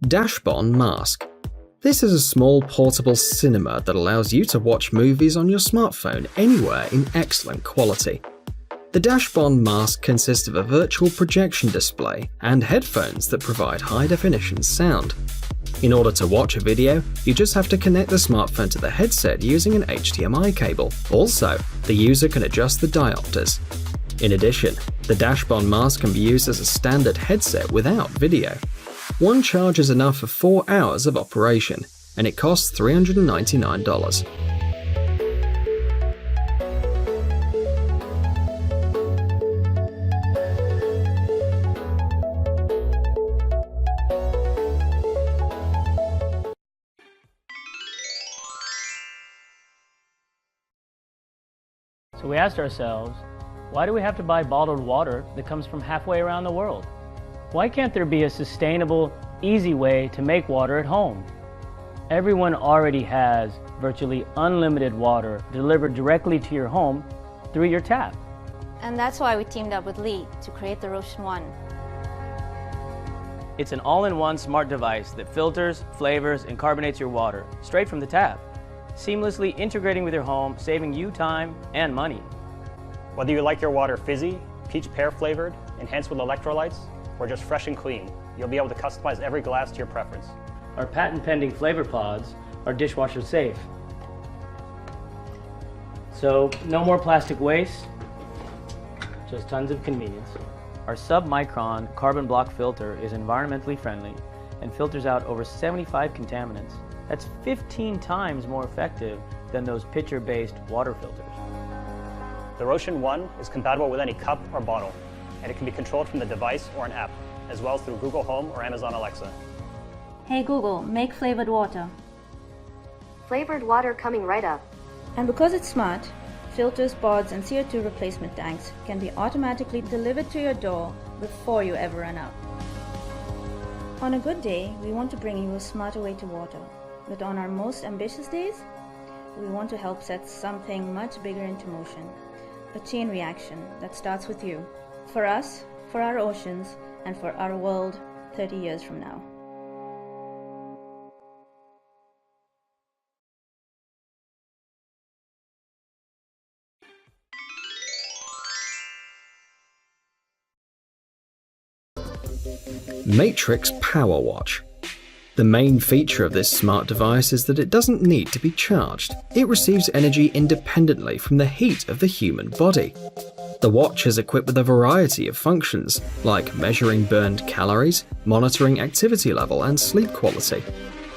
Dashbond Mask. This is a small portable cinema that allows you to watch movies on your smartphone anywhere in excellent quality. The Dashbond Mask consists of a virtual projection display and headphones that provide high-definition sound. In order to watch a video, you just have to connect the smartphone to the headset using an HDMI cable. Also, the user can adjust the diopters. In addition, the Dashbond Mask can be used as a standard headset without video. One charge is enough for 4 hours of operation, and it costs $399. So we asked ourselves, why do we have to buy bottled water that comes from halfway around the world? Why can't there be a sustainable, easy way to make water at home? Everyone already has virtually unlimited water delivered directly to your home through your tap. And that's why we teamed up with Lee to create the Roshan One. It's an all-in-one smart device that filters, flavors, and carbonates your water straight from the tap, seamlessly integrating with your home, saving you time and money. Whether you like your water fizzy, peach pear flavored, enhanced with electrolytes, or just fresh and clean, you'll be able to customize every glass to your preference. Our patent-pending flavor pods are dishwasher safe. So no more plastic waste, just tons of convenience. Our sub-micron carbon block filter is environmentally friendly and filters out over 75 contaminants. That's 15 times more effective than those pitcher-based water filters. The Roshan One is compatible with any cup or bottle, and it can be controlled from the device or an app, as well as through Google Home or Amazon Alexa. Hey Google, make flavored water. Flavored water coming right up. And because it's smart, filters, pods, and CO2 replacement tanks can be automatically delivered to your door before you ever run out. On a good day, we want to bring you a smarter way to water. But on our most ambitious days, we want to help set something much bigger into motion. A chain reaction that starts with you. For us, for our oceans, and for our world 30 years from now. Matrix Power Watch. The main feature of this smart device is that it doesn't need to be charged. It receives energy independently from the heat of the human body. The watch is equipped with a variety of functions, like measuring burned calories, monitoring activity level, and sleep quality.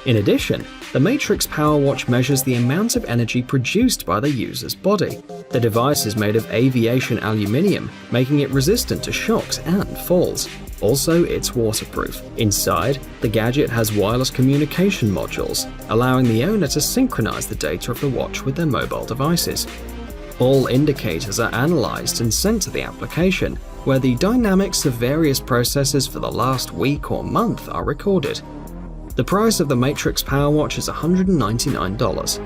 In addition, the Matrix Power Watch measures the amount of energy produced by the user's body. The device is made of aviation aluminium, making it resistant to shocks and falls. Also, it's waterproof. Inside, the gadget has wireless communication modules, allowing the owner to synchronize the data of the watch with their mobile devices. All indicators are analyzed and sent to the application, where the dynamics of various processes for the last week or month are recorded. The price of the Matrix Power Watch is $199.